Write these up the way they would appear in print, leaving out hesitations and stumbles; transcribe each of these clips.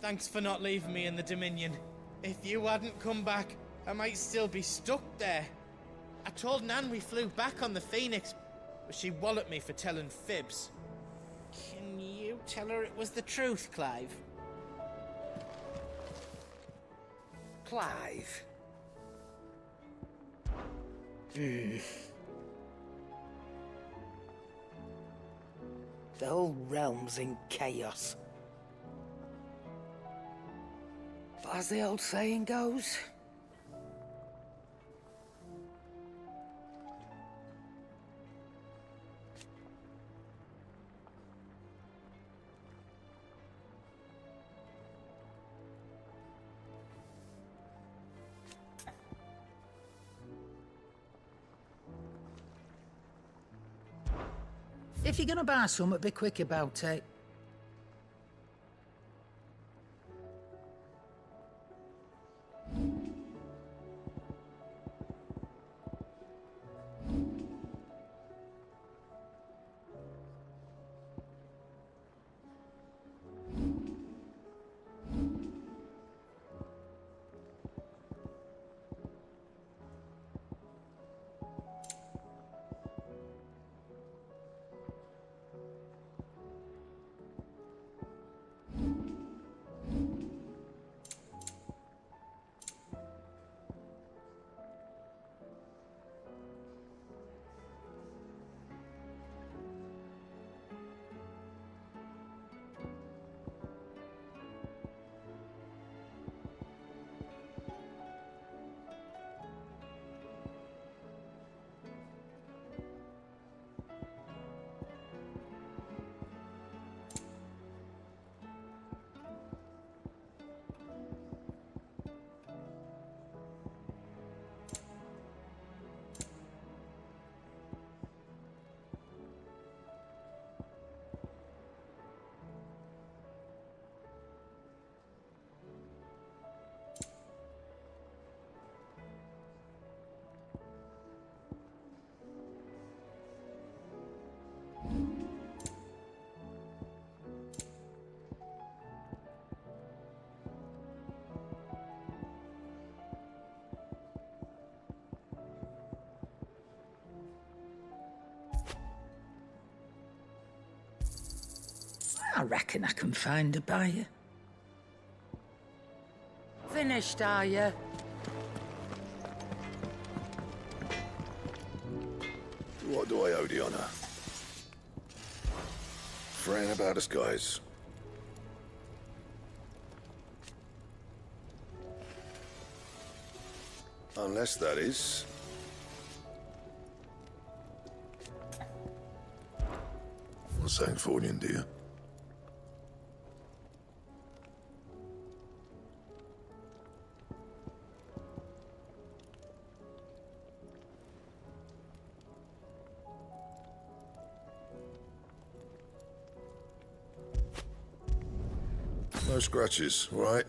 Thanks for not leaving me in the Dominion. If you hadn't come back, I might still be stuck there. I told Nan we flew back on the Phoenix, but she walloped me for telling fibs. Can you tell her it was the truth, Clive? Clive. The whole realm's in chaos. But as the old saying goes, if you're gonna buy something, be quick about it. I reckon I can find a buyer. Finished, are you? What do I owe the honor? Fretting about us, guys. Unless that is... What's that for you, dear? No scratches, all right?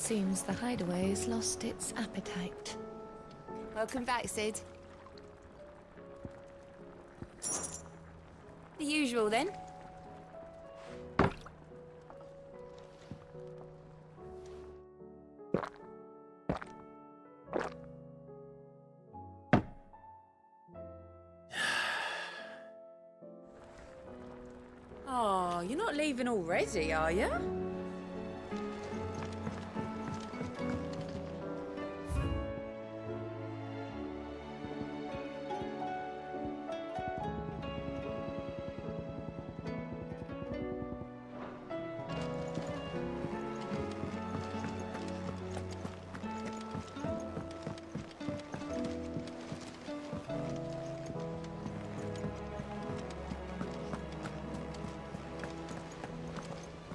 Seems the hideaway's lost its appetite. Welcome back, Sid. The usual, then. Oh, you're not leaving already, are you?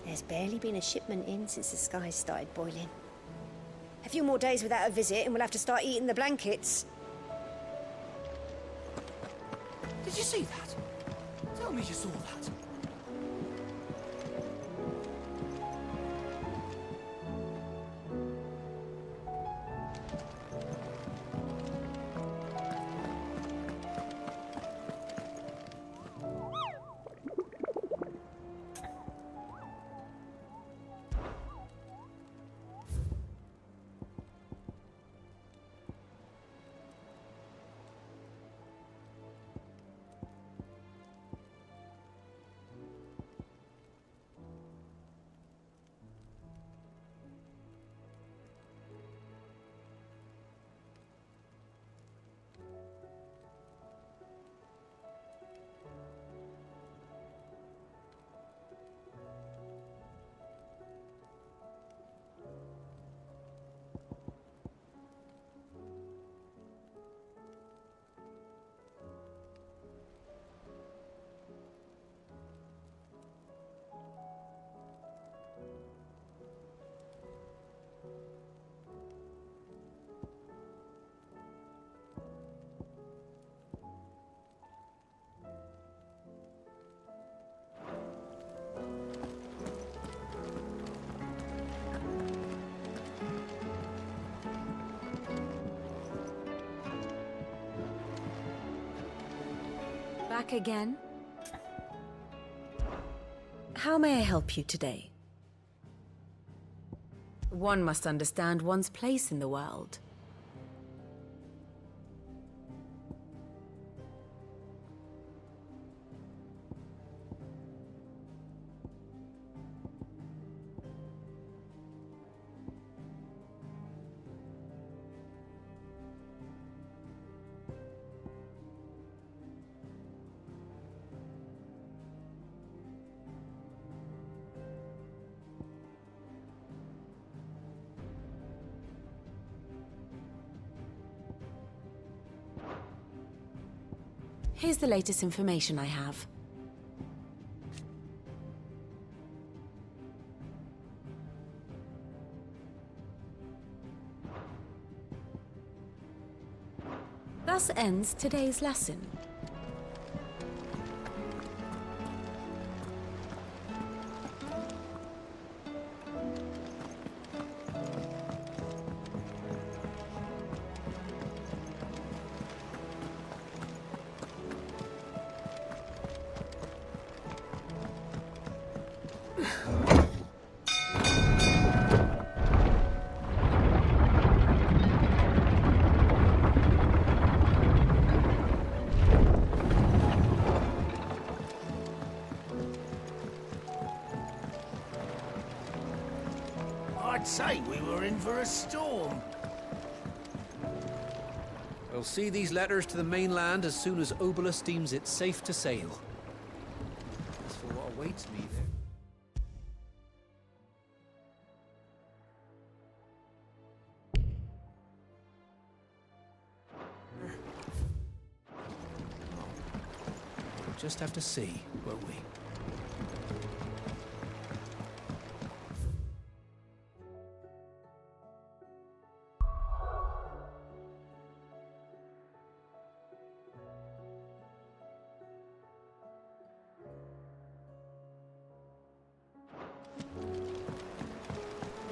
There's barely been a shipment in since the skies started boiling. A few more days without a visit and we'll have to start eating the blankets. Did you see that? Tell me you saw that. Back again? How may I help you today? One must understand one's place in the world. Here's the latest information I have. Thus ends today's lesson. I'd say we were in for a storm. We'll see these letters to the mainland as soon as Obolus deems it safe to sail. As for what awaits me there... We'll just have to see, won't we?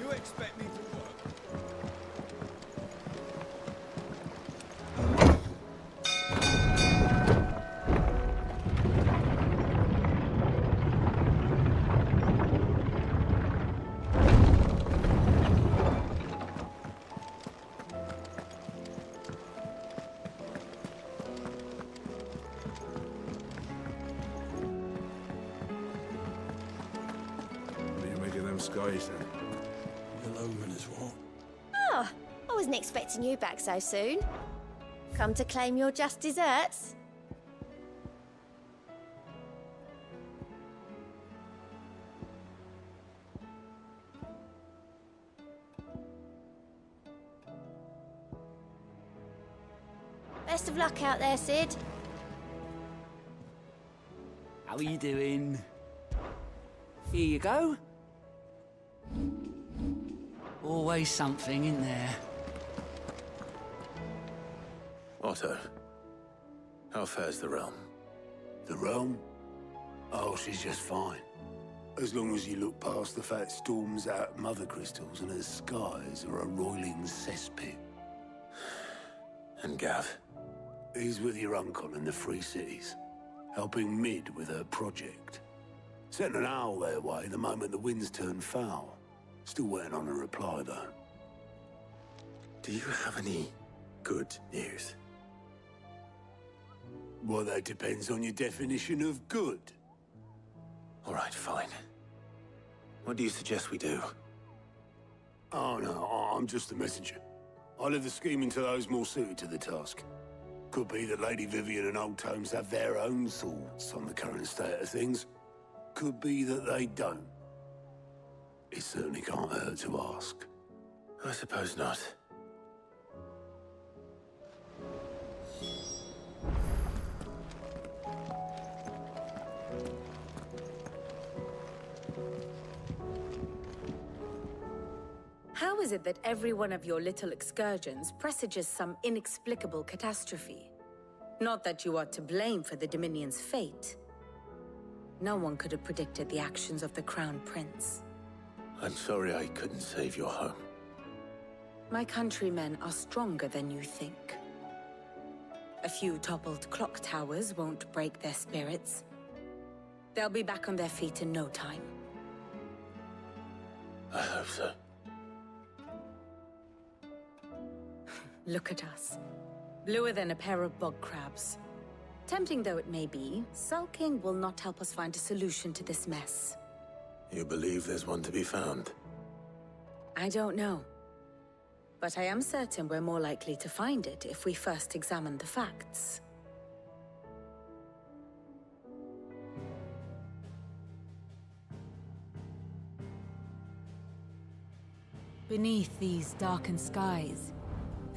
You expect me to work guys then. The Loman is what? Ah, I wasn't expecting you back so soon. Come to claim your just desserts? Best of luck out there, Sid. How are you doing? Here you go. Always something in there. Otto, how fares the realm? The realm? Oh, she's just fine. As long as you look past the fact storms out mother crystals and her skies are a roiling cesspit. And Gav? He's with your uncle in the Free Cities, helping Mid with her project. Sent an owl their way the moment the winds turned foul. Still waiting on a reply, though. Do you have any good news? Well, that depends on your definition of good. All right, fine. What do you suggest we do? Oh, no, I'm just the messenger. I'll leave the scheming to those more suited to the task. Could be that Lady Vivian and Old Tomes have their own thoughts on the current state of things. Could be that they don't. It certainly can't hurt to ask. I suppose not. How is it that every one of your little excursions presages some inexplicable catastrophe? Not that you are to blame for the Dominion's fate. No one could have predicted the actions of the Crown Prince. I'm sorry I couldn't save your home. My countrymen are stronger than you think. A few toppled clock towers won't break their spirits. They'll be back on their feet in no time. I hope so. Look at us. Bluer than a pair of bog crabs. Tempting though it may be, sulking will not help us find a solution to this mess. You believe there's one to be found? I don't know. But I am certain we're more likely to find it if we first examine the facts. Beneath these darkened skies,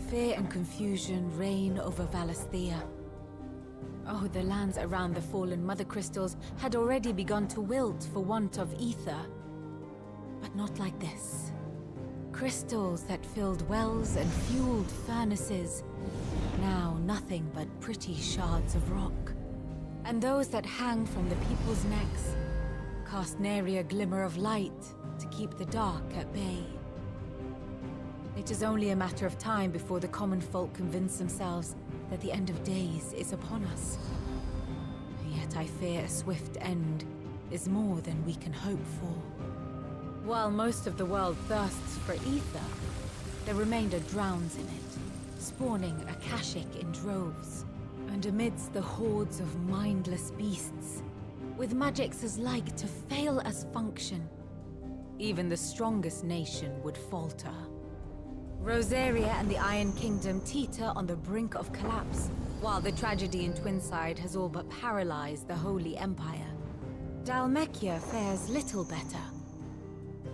fear and confusion reign over Valisthea. Oh, the lands around the fallen Mother Crystals had already begun to wilt for want of ether. But not like this. Crystals that filled wells and fueled furnaces, now nothing but pretty shards of rock. And those that hang from the people's necks cast nary a glimmer of light to keep the dark at bay. It is only a matter of time before the common folk convince themselves that the end of days is upon us. Yet I fear a swift end is more than we can hope for. While most of the world thirsts for ether, the remainder drowns in it, spawning Akashic in droves. And amidst the hordes of mindless beasts, with magics as like to fail as function, even the strongest nation would falter. Rosaria and the Iron Kingdom teeter on the brink of collapse, while the tragedy in Twinside has all but paralyzed the Holy Empire. Dalmekia fares little better.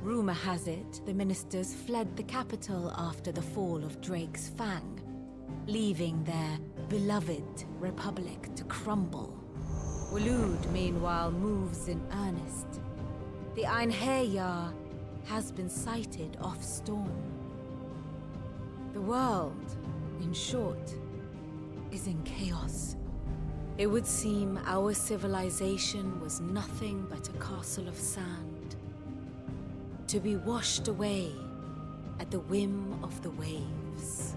Rumor has it the ministers fled the capital after the fall of Drake's Fang, leaving their beloved republic to crumble. Waloed, meanwhile, moves in earnest. The Einherjar has been sighted off Storm. The world, in short, is in chaos. It would seem our civilization was nothing but a castle of sand, to be washed away at the whim of the waves.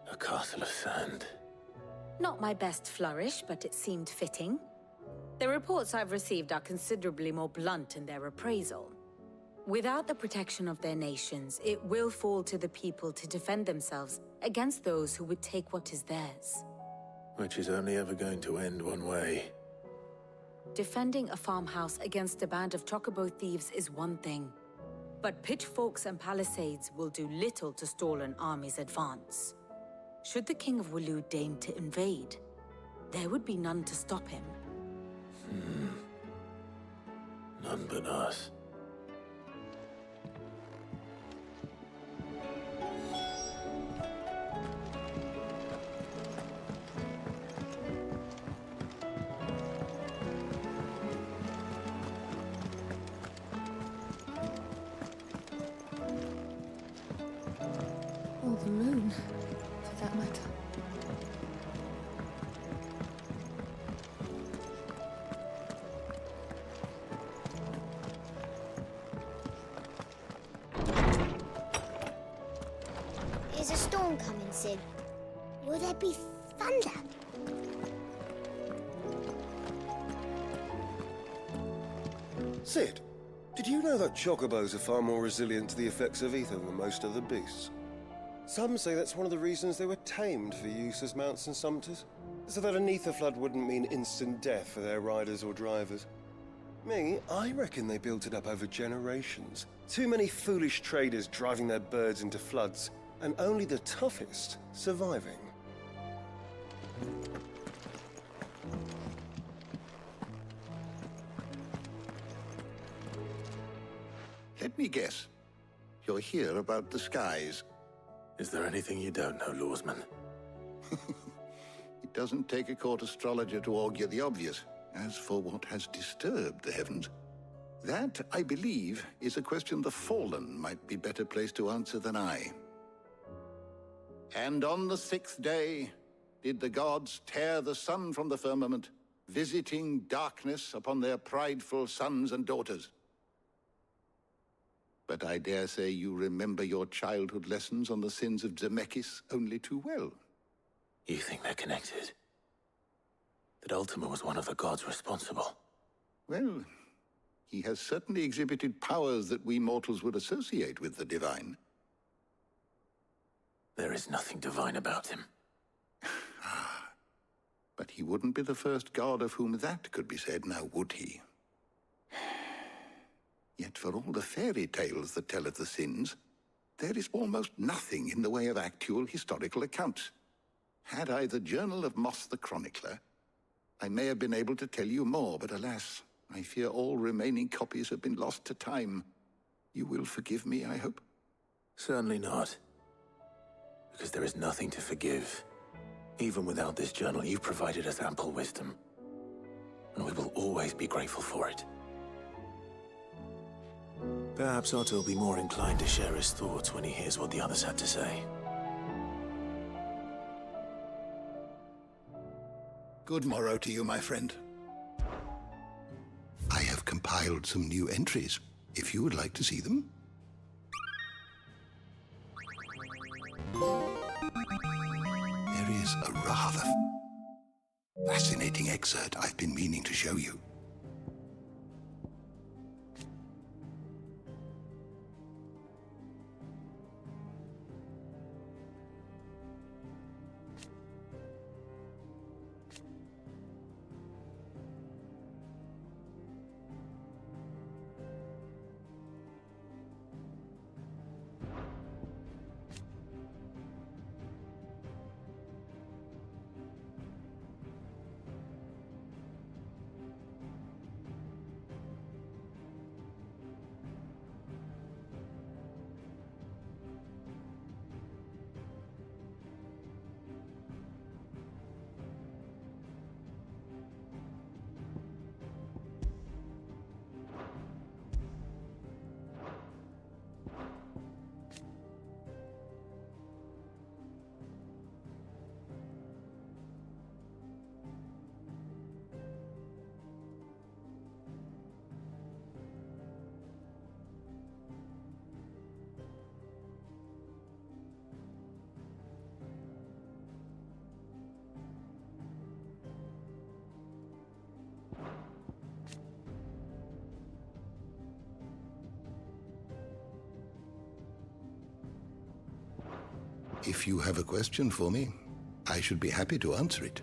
A castle of sand. Not my best flourish, but it seemed fitting. The reports I've received are considerably more blunt in their appraisal. Without the protection of their nations, it will fall to the people to defend themselves against those who would take what is theirs. Which is only ever going to end one way. Defending a farmhouse against a band of chocobo thieves is one thing, but pitchforks and palisades will do little to stall an army's advance. Should the King of Waloed deign to invade, there would be none to stop him. None but us. Or the moon, for that matter. Is a storm coming, Sid? Will there be thunder? Sid, did you know that chocobos are far more resilient to the effects of ether than most other beasts? Some say that's one of the reasons they were tamed for use as mounts and sumpters, so that an ether flood wouldn't mean instant death for their riders or drivers. Me, I reckon they built it up over generations. Too many foolish traders driving their birds into floods, and only the toughest surviving. Let me guess. You're here about the skies. Is there anything you don't know, Lawsman? It doesn't take a court astrologer to augur the obvious. As for what has disturbed the heavens, that, I believe, is a question the Fallen might be better placed to answer than I. And on the 6th day did the gods tear the sun from the firmament, visiting darkness upon their prideful sons and daughters. But I dare say you remember your childhood lessons on the sins of Zemeckis only too well. You think they're connected? That Ultima was one of the gods responsible? Well, he has certainly exhibited powers that we mortals would associate with the divine. There is nothing divine about him. But he wouldn't be the first god of whom that could be said, now would he? Yet for all the fairy tales that tell of the sins, there is almost nothing in the way of actual historical accounts. Had I the Journal of Moss the Chronicler, I may have been able to tell you more, but alas, I fear all remaining copies have been lost to time. You will forgive me, I hope? Certainly not. Because there is nothing to forgive. Even without this journal, you've provided us ample wisdom. And we will always be grateful for it. Perhaps Otto will be more inclined to share his thoughts when he hears what the others had to say. Good morrow to you, my friend. I have compiled some new entries, if you would like to see them. There is a rather fascinating excerpt I've been meaning to show you. If you have a question for me, I should be happy to answer it.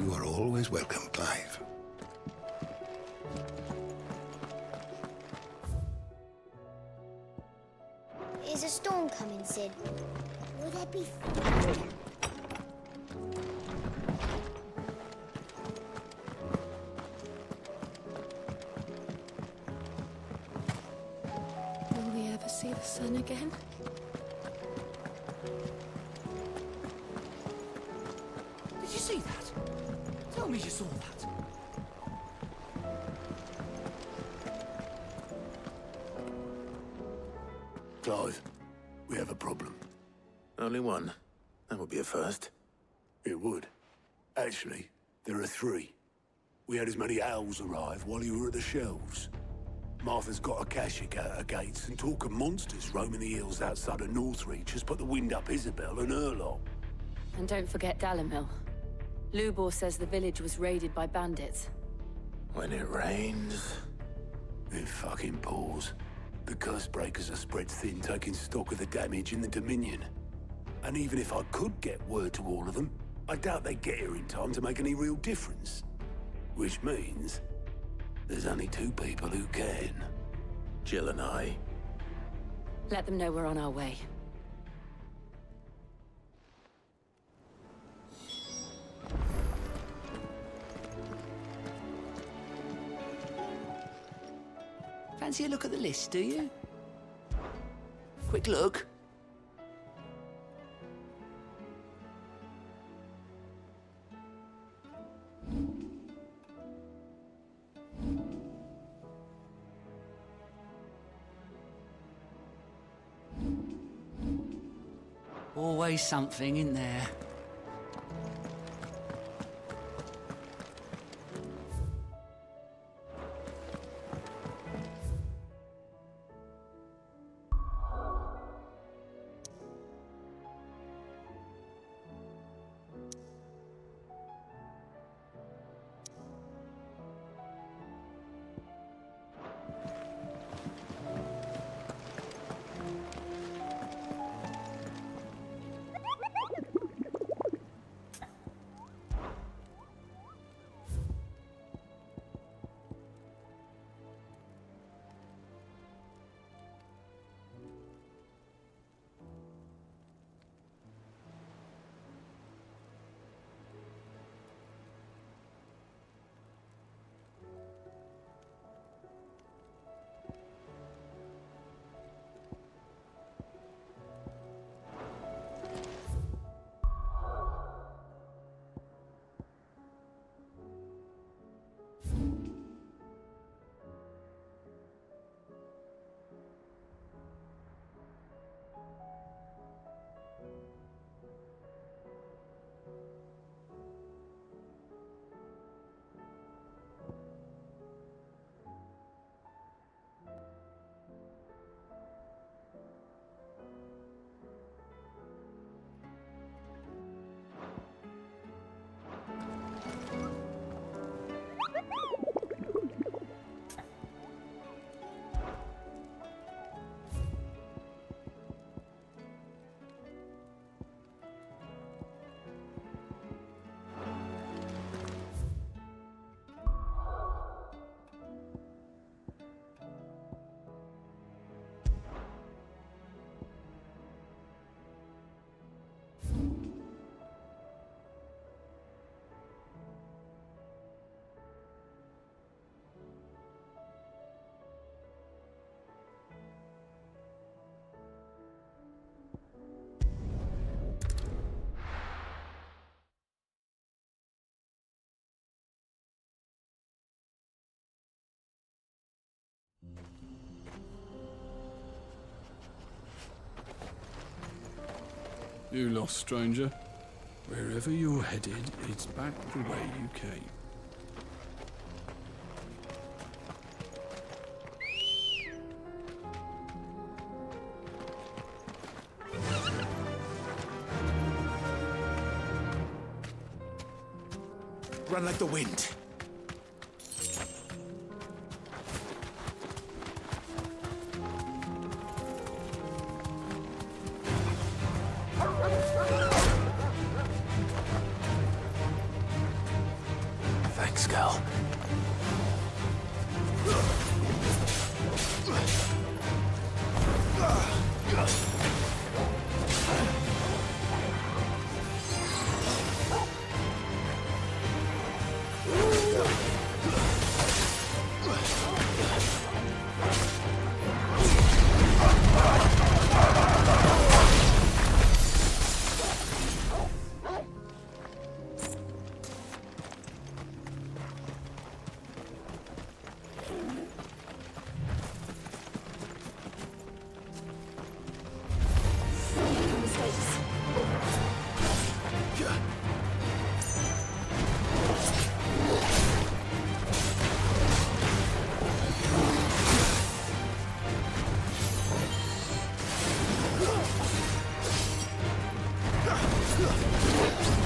You are always welcome, Clive. Is a storm coming, Sid? Will there be... Will we ever see the sun again? Did you see that? Tell me you saw that. Clive, we have a problem. Only one. That would be a first. It would. Actually, there are three. We had as many owls arrive while you were at the shelves. Martha's got a Akashic out her gates, and talk of monsters roaming the hills outside of Northreach has put the wind up Isabel and her lot. And don't forget Dalimil. Lubor says the village was raided by bandits. When it rains... It fucking pours. The curse breakers are spread thin, taking stock of the damage in the Dominion. And even if I could get word to all of them, I doubt they'd get here in time to make any real difference. Which means... there's only two people who can. Jill and I. Let them know we're on our way. Fancy a look at the list, do you? Quick look. Always something in there. You lost, stranger. Wherever you're headed, it's back the way you came. Run like the wind. Relax, girl.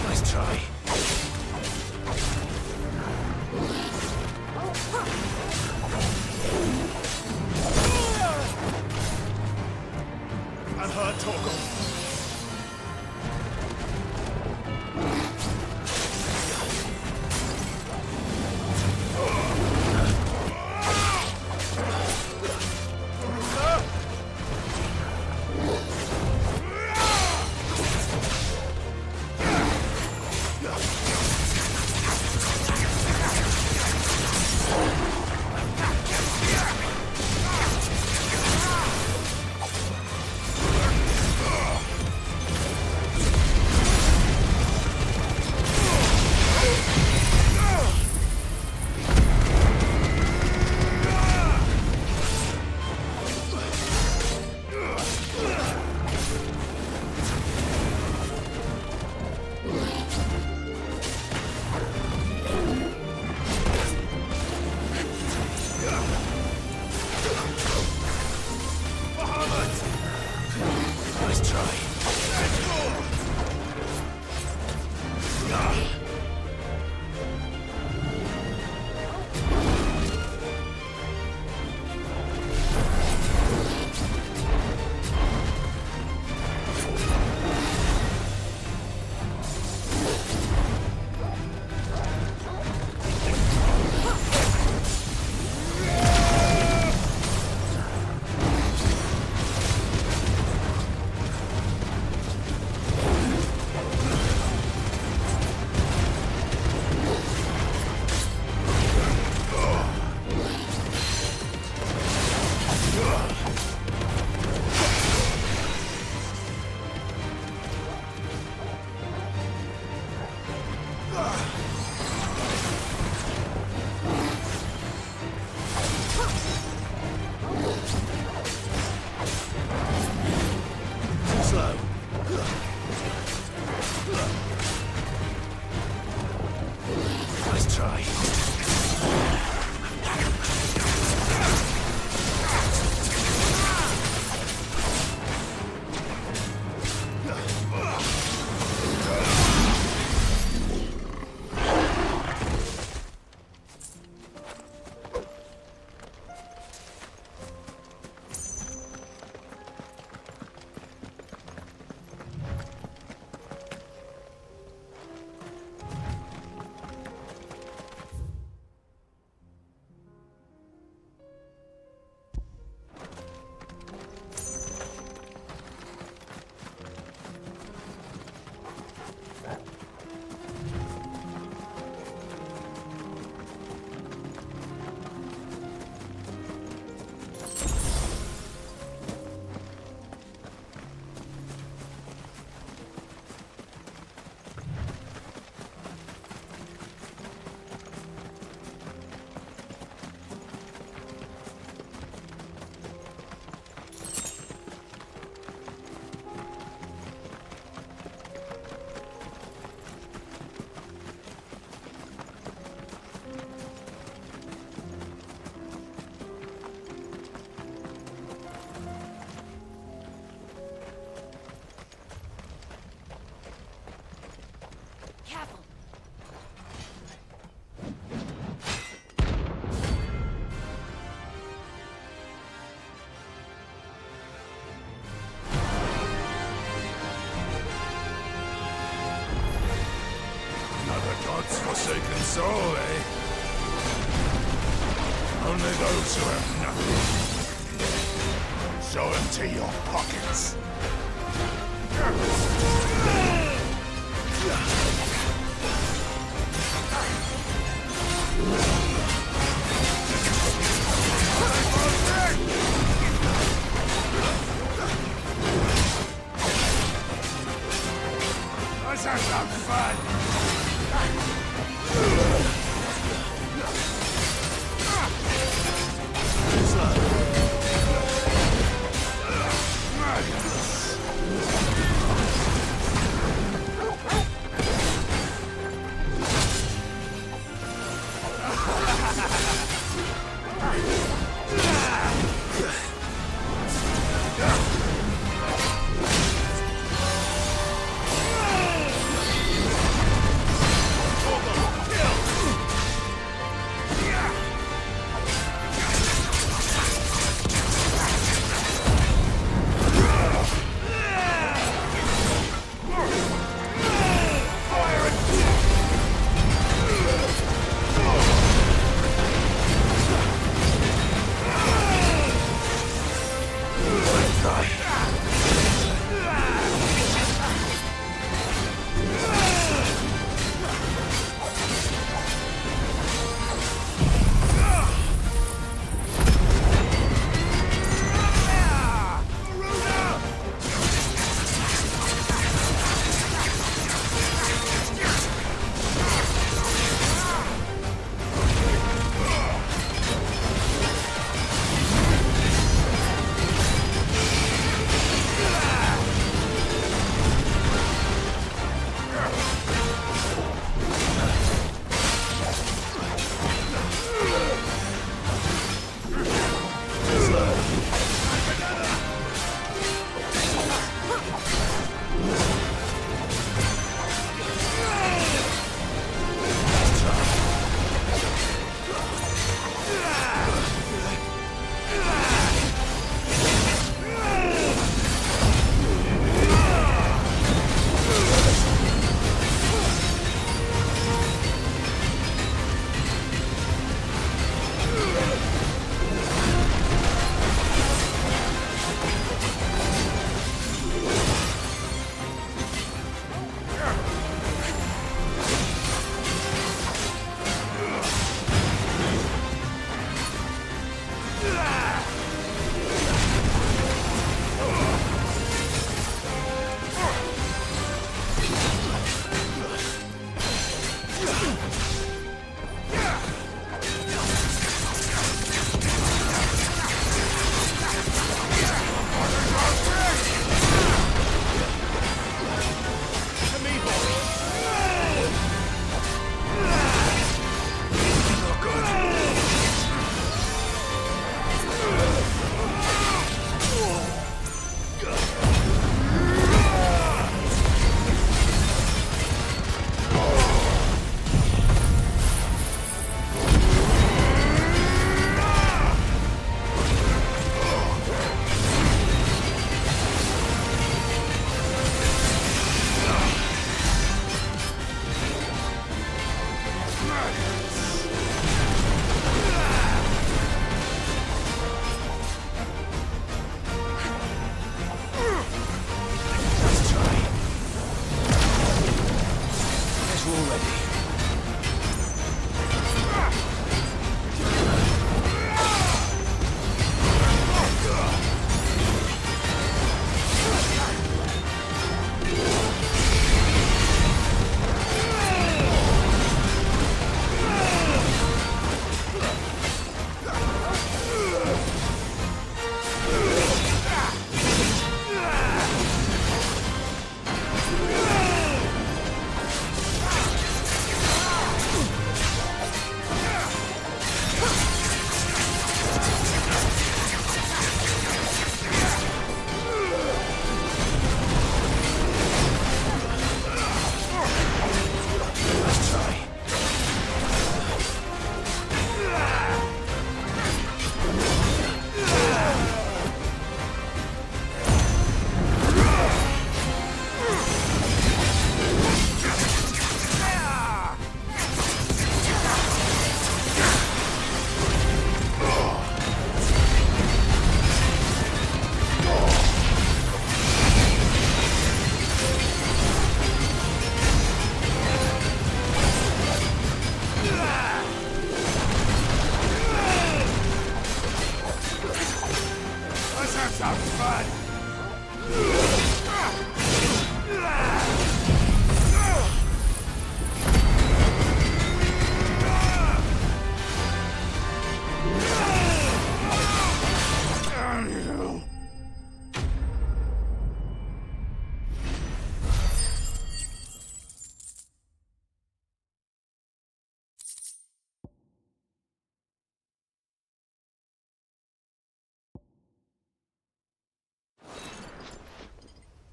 Nice try. I've heard talk of. forsaken soul, eh? Only those who have nothing. So empty your pockets. Let's have some fun!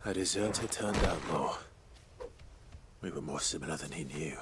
A deserter turned outlaw. We were more similar than he knew.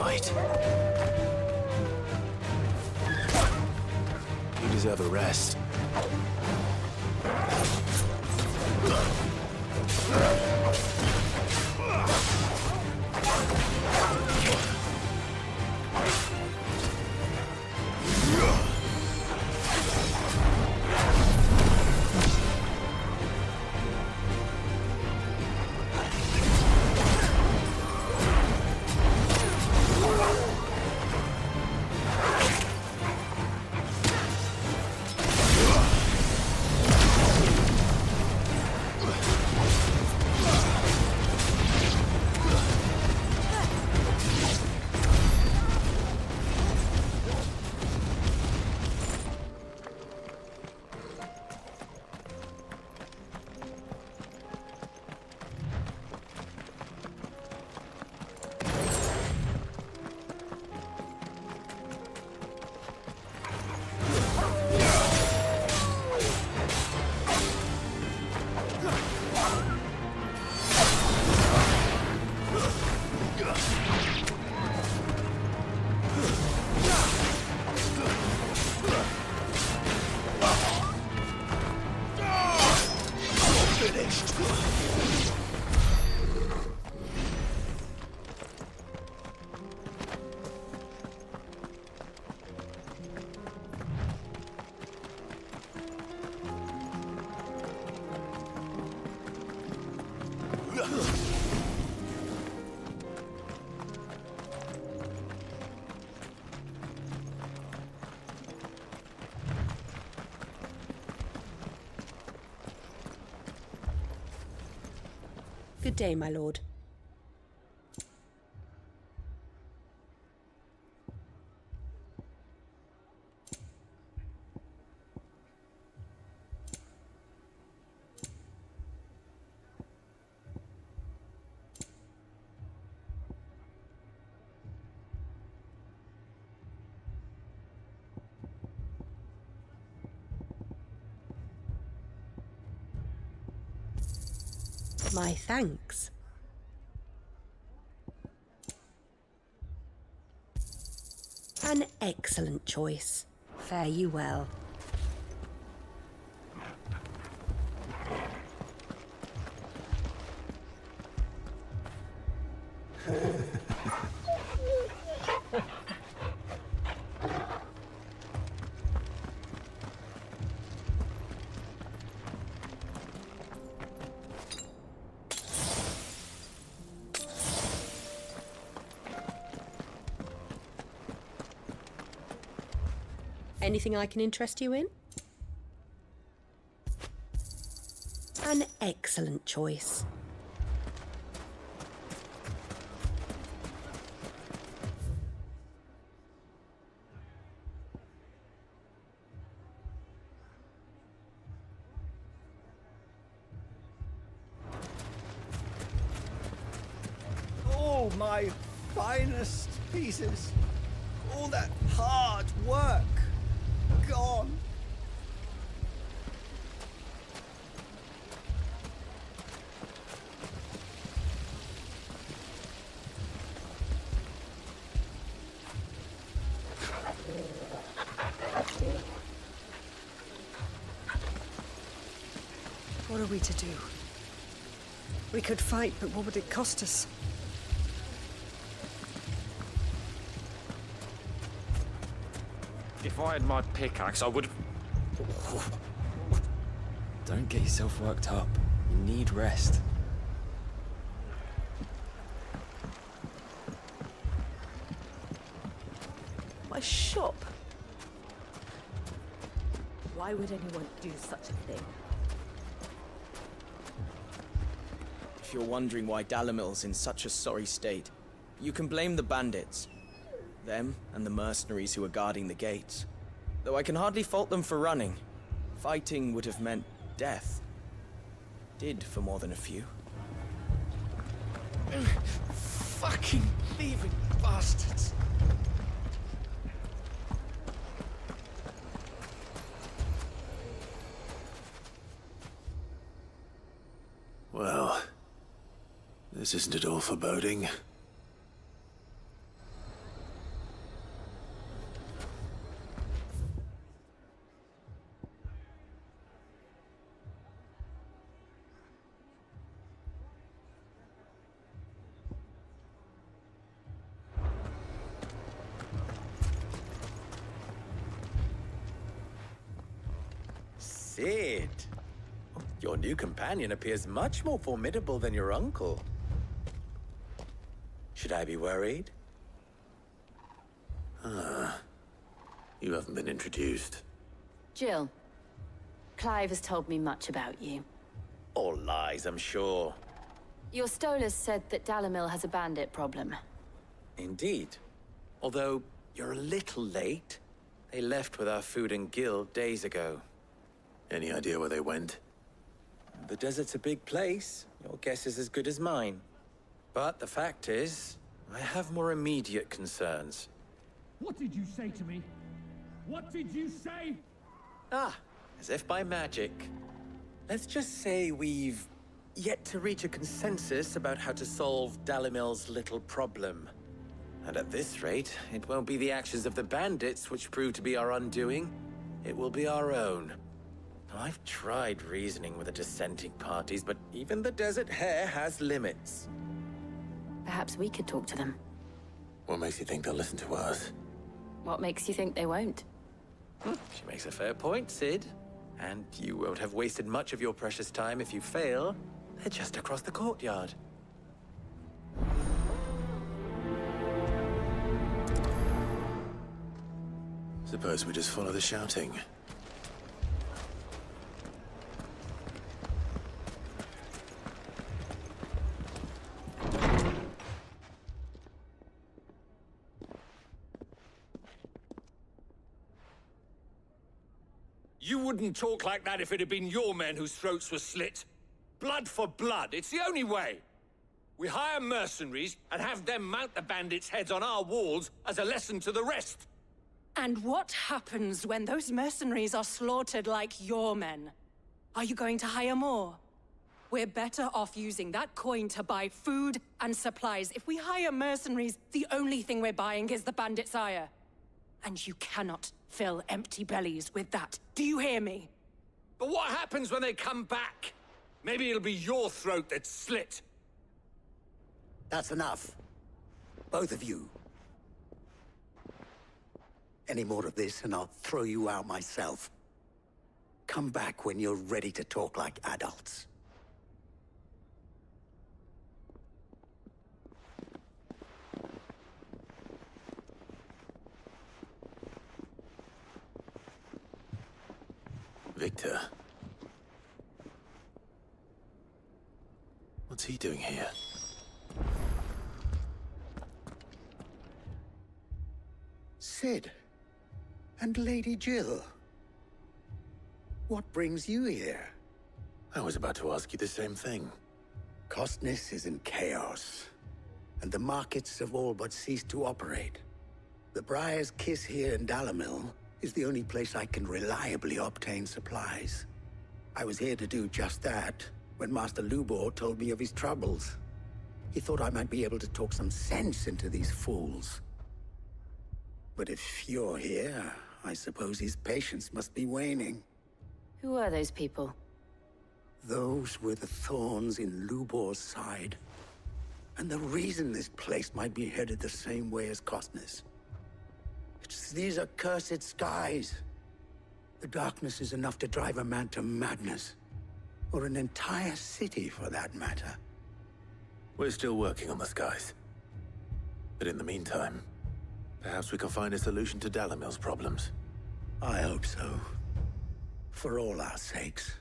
fight. You deserve a rest. Good day, my lord. My thanks. An excellent choice. Fare you well. Anything I can interest you in? An excellent choice. All my finest pieces. All that hard work. Gone. What are we to do? We could fight, but what would it cost us? If I had my pickaxe, I would... Don't get yourself worked up. You need rest. My shop? Why would anyone do such a thing? If you're wondering why Dalamil's in such a sorry state, you can blame the bandits. Them and the mercenaries who are guarding the gates. Though I can hardly fault them for running. Fighting would have meant death. Did for more than a few. Fucking thieving bastards! Well, this isn't at all foreboding. Sid. Your new companion appears much more formidable than your uncle. Should I be worried? You haven't been introduced. Jill, Clive has told me much about you. All lies, I'm sure. Your Stolas said that Dalimil has a bandit problem. Indeed. Although, you're a little late. They left with our food and guild days ago. Any idea where they went? The desert's a big place. Your guess is as good as mine. But the fact is, I have more immediate concerns. What did you say to me? What did you say? As if by magic. Let's just say we've yet to reach a consensus about how to solve Dalimil's little problem. And at this rate, it won't be the actions of the bandits which prove to be our undoing. It will be our own. I've tried reasoning with the dissenting parties, but even the Desert Hare has limits. Perhaps we could talk to them. What makes you think they'll listen to us? What makes you think they won't? She makes a fair point, Sid. And you won't have wasted much of your precious time if you fail. They're just across the courtyard. Suppose we just follow the shouting. You wouldn't talk like that if it had been your men whose throats were slit. Blood for blood, it's the only way. We hire mercenaries and have them mount the bandits' heads on our walls as a lesson to the rest. And what happens when those mercenaries are slaughtered like your men? Are you going to hire more? We're better off using that coin to buy food and supplies. If we hire mercenaries, the only thing we're buying is the bandits' ire. And you cannot fill empty bellies with that. Do you hear me? But what happens when they come back? Maybe it'll be your throat that's slit. That's enough. Both of you. Any more of this and I'll throw you out myself. Come back when you're ready to talk like adults. Victor. What's he doing here? Sid. And Lady Jill. What brings you here? I was about to ask you the same thing. Costness is in chaos, and the markets have all but ceased to operate. The Briar's Kiss here in Dalimil is the only place I can reliably obtain supplies. I was here to do just that when Master Lubor told me of his troubles. He thought I might be able to talk some sense into these fools. But if you're here, I suppose his patience must be waning. Who are those people? Those were the thorns in Lubor's side. And the reason this place might be headed the same way as Costness. It's these accursed skies. The darkness is enough to drive a man to madness. Or an entire city, for that matter. We're still working on the skies. But in the meantime, perhaps we can find a solution to Dalimil's problems. I hope so. For all our sakes.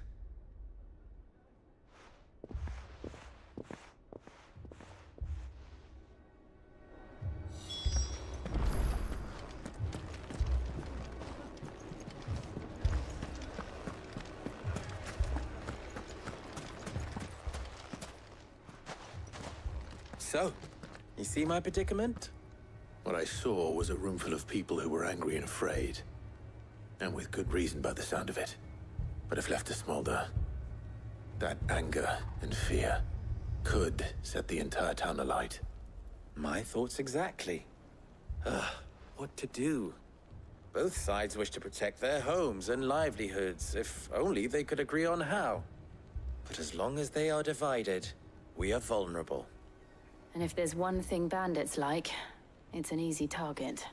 So, you see my predicament? What I saw was a room full of people who were angry and afraid. And with good reason by the sound of it. But if left to smolder, that anger and fear could set the entire town alight. My thoughts exactly. What to do? Both sides wish to protect their homes and livelihoods, if only they could agree on how. But as long as they are divided, we are vulnerable. And if there's one thing bandits like, it's an easy target.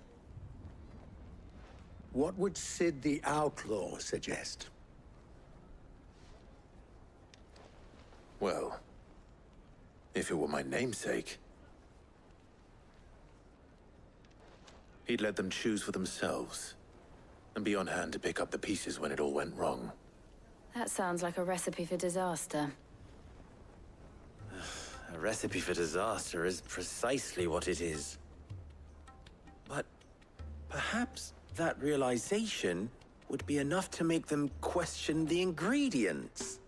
What would Sid the Outlaw suggest? Well, if it were my namesake, he'd let them choose for themselves, and be on hand to pick up the pieces when it all went wrong. That sounds like a recipe for disaster. A recipe for disaster is precisely what it is. But perhaps that realization would be enough to make them question the ingredients.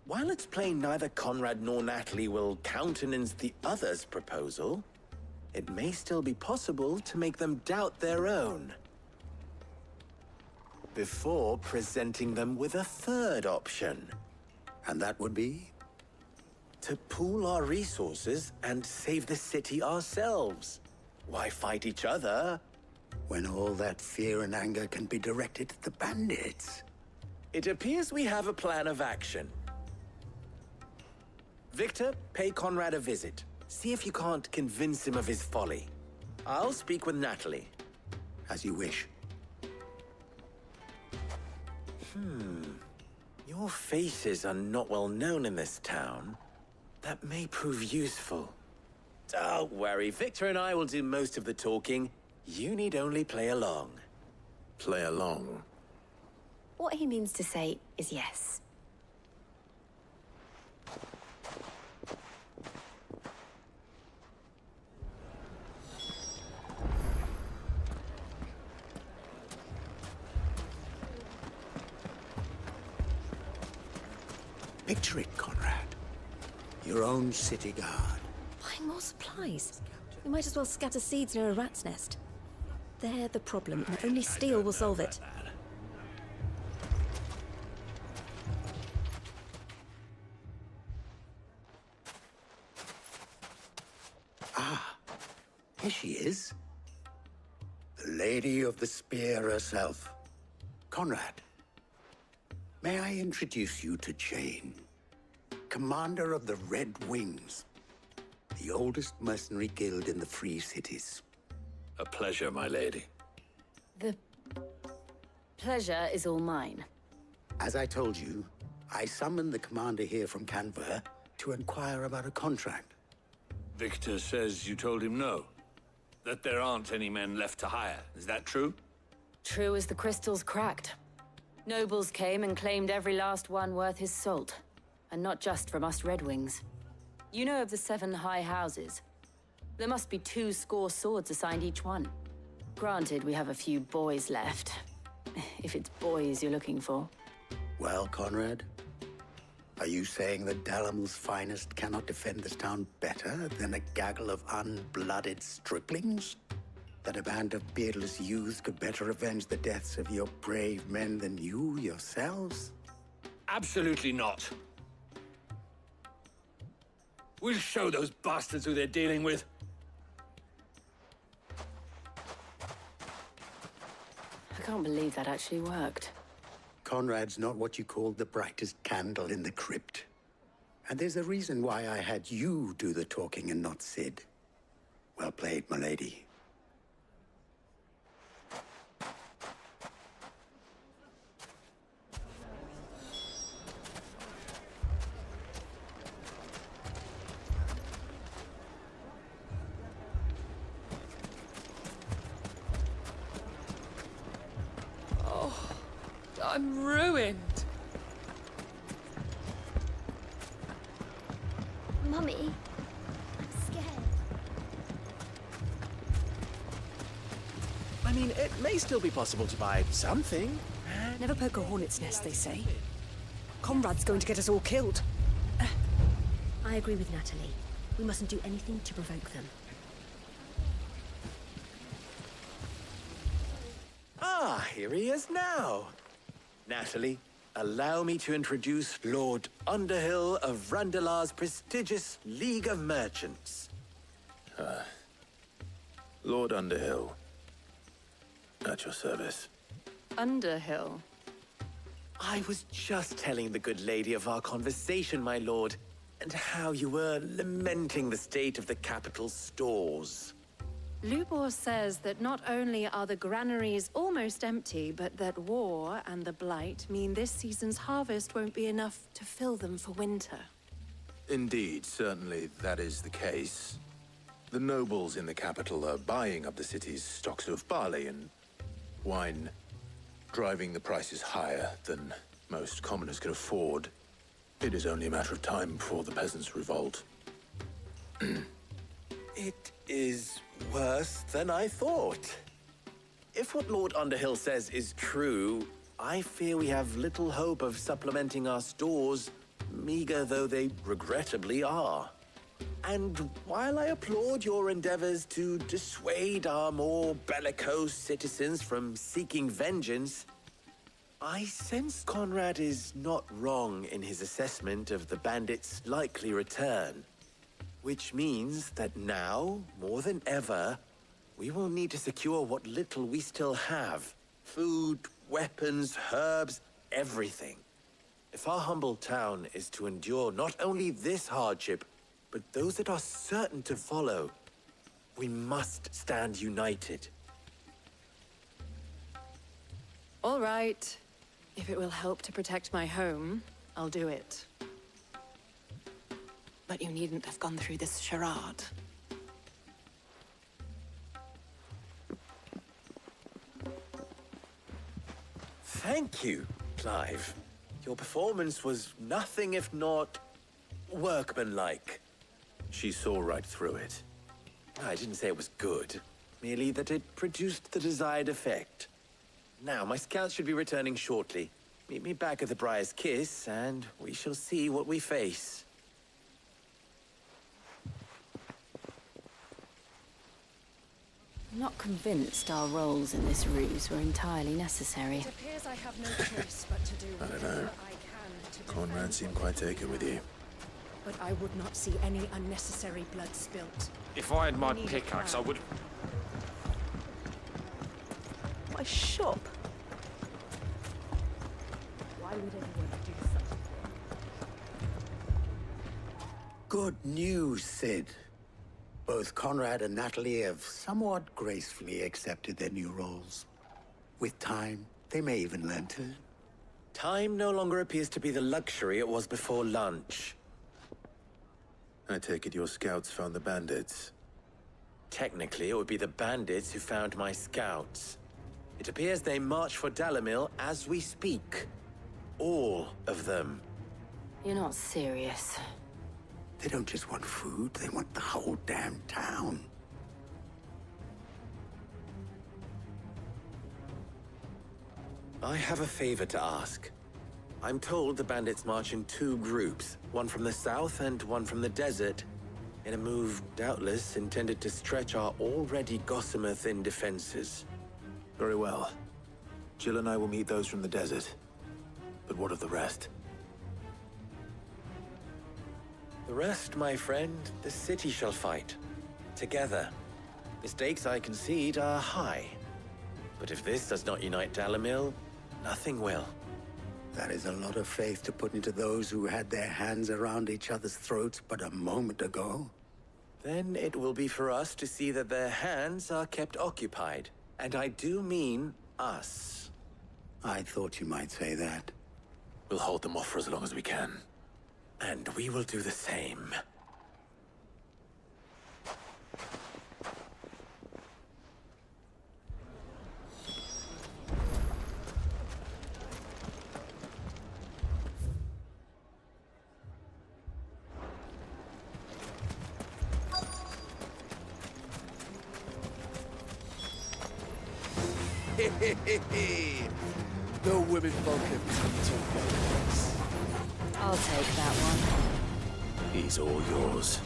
While it's plain neither Conrad nor Natalie will countenance the other's proposal, it may still be possible to make them doubt their own, before presenting them with a third option. And that would be? To pool our resources and save the city ourselves. Why fight each other? When all that fear and anger can be directed at the bandits. It appears we have a plan of action. Victor, pay Conrad a visit. See if you can't convince him of his folly. I'll speak with Natalie. As you wish. Your faces are not well known in this town. That may prove useful. Don't worry, Victor and I will do most of the talking. You need only play along. Play along? What he means to say is yes. Picture it, Conrad. Your own city guard. Buying more supplies. We might as well scatter seeds near a rat's nest. They're the problem, and only steel will solve it. Ah, here she is. The Lady of the Spear herself. Conrad, may I introduce you to Jane, commander of the Red Wings, the oldest mercenary guild in the Free Cities. A pleasure, my lady. The pleasure is all mine. As I told you, I summoned the commander here from Canver to inquire about a contract. Victor says you told him no. That there aren't any men left to hire. Is that true? True as the crystals cracked. Nobles came and claimed every last one worth his salt. And not just from us Red Wings. You know of the 7 high houses. There must be 2 swords assigned each one. Granted, we have a few boys left. If it's boys you're looking for. Well, Conrad, are you saying that Dalamel's finest cannot defend this town better than a gaggle of unblooded striplings? That a band of beardless youths could better avenge the deaths of your brave men than you yourselves? Absolutely not. We'll show those bastards who they're dealing with. I can't believe that actually worked. Conrad's not what you called the brightest candle in the crypt. And there's a reason why I had you do the talking and not Sid. Well played, my lady. I'm ruined. Mummy, I'm scared. I mean, it may still be possible to buy something. Never poke a hornet's nest, they say. Conrad's going to get us all killed. I agree with Natalie. We mustn't do anything to provoke them. Ah, here he is now. Natalie, allow me to introduce Lord Underhill of Randalar's prestigious League of Merchants. Lord Underhill. At your service. Underhill? I was just telling the good lady of our conversation, my lord, and how you were lamenting the state of the capital's stores. Lubor says that not only are the granaries almost empty, but that war and the Blight mean this season's harvest won't be enough to fill them for winter. Indeed, certainly that is the case. The nobles in the capital are buying up the city's stocks of barley and wine, driving the prices higher than most commoners can afford. It is only a matter of time before the peasants revolt. It is worse than I thought. If what Lord Underhill says is true, I fear we have little hope of supplementing our stores, meager though they regrettably are. And while I applaud your endeavors to dissuade our more bellicose citizens from seeking vengeance, I sense Conrad is not wrong in his assessment of the bandits' likely return. Which means that now, more than ever, we will need to secure what little we still have. Food, weapons, herbs, everything. If our humble town is to endure not only this hardship, but those that are certain to follow, we must stand united. All right. If it will help to protect my home, I'll do it. But you needn't have gone through this charade. Thank you, Clive. Your performance was nothing if not workmanlike. She saw right through it. I didn't say it was good, merely that it produced the desired effect. Now, my scouts should be returning shortly. Meet me back at the Briar's Kiss, and we shall see what we face. I'm not convinced our roles in this ruse were entirely necessary. It appears I have no choice but to do I don't whatever know. I can to Conrad seemed quite taken with you. But I would not see any unnecessary blood spilt. If I had my We need a pickaxe, I plan. would... My shop. Why would anyone do such a thing? Good news, Sid. Both Conrad and Natalie have somewhat gracefully accepted their new roles. With time, they may even learn to... Time no longer appears to be the luxury it was before lunch. I take it your scouts found the bandits. Technically, it would be the bandits who found my scouts. It appears they march for Dalamil as we speak. All of them. You're not serious. They don't just want food, they want the whole damn town. I have a favor to ask. I'm told the bandits march in two groups, one from the south and one from the desert, in a move doubtless intended to stretch our already gossamer-thin defenses. Very well. Jill and I will meet those from the desert. But what of the rest? The rest, my friend, the city shall fight. Together. The stakes, I concede, are high. But if this does not unite Dalamil, nothing will. That is a lot of faith to put into those who had their hands around each other's throats but a moment ago. Then it will be for us to see that their hands are kept occupied. And I do mean us. I thought you might say that. We'll hold them off for as long as we can. And we will do the same. The women folk have come to us. I'll take that one. He's all yours.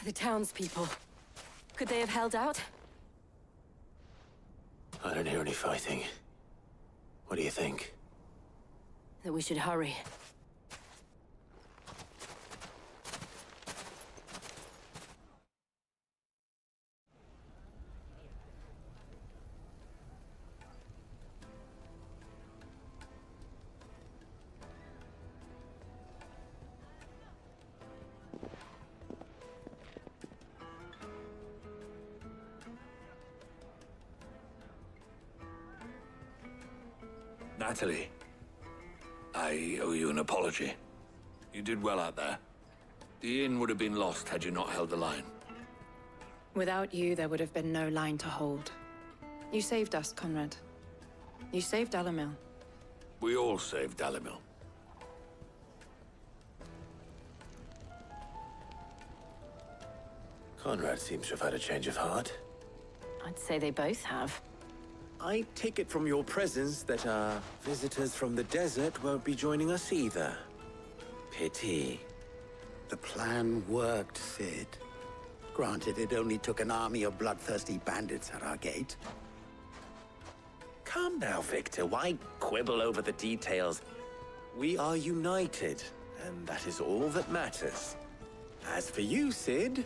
The townspeople. Could they have held out? I don't hear any fighting. What do you think? That we should hurry. Natalie, I owe you an apology. You did well out there. The inn would have been lost had you not held the line. Without you, there would have been no line to hold. You saved us, Conrad. You saved Dalamil. We all saved Dalamil. Conrad seems to have had a change of heart. I'd say they both have. I take it from your presence that our visitors from the desert won't be joining us either. Pity. The plan worked, Sid. Granted, it only took an army of bloodthirsty bandits at our gate. Calm now, Victor. Why quibble over the details? We are united, and that is all that matters. As for you, Sid,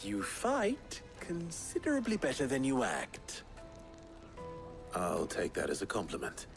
you fight considerably better than you act. I'll take that as a compliment.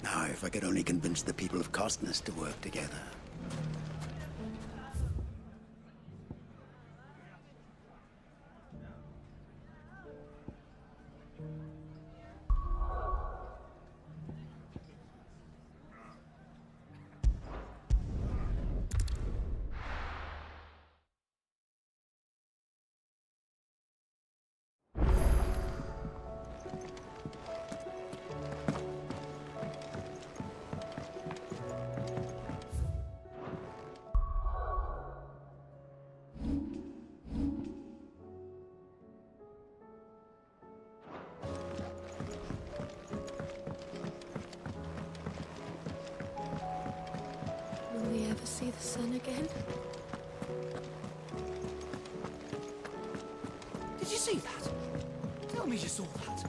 Now, if I could only convince the people of Costness to work together. Will we ever see the sun again? Did you see that? Tell me you saw that.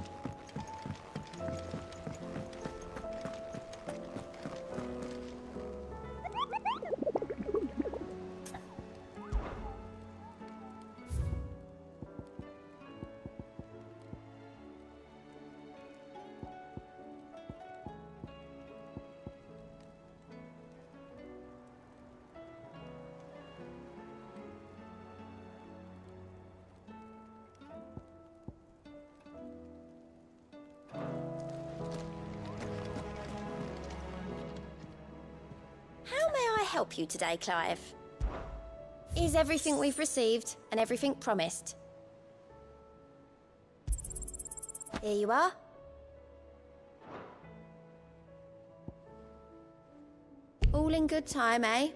How may I help you today, Clive? Is everything we've received and everything promised? Here you are. All in good time, eh?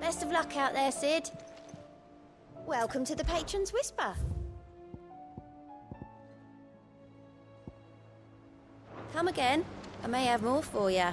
Best of luck out there, Sid. Welcome to the Patron's Whisper. Come again. I may have more for you.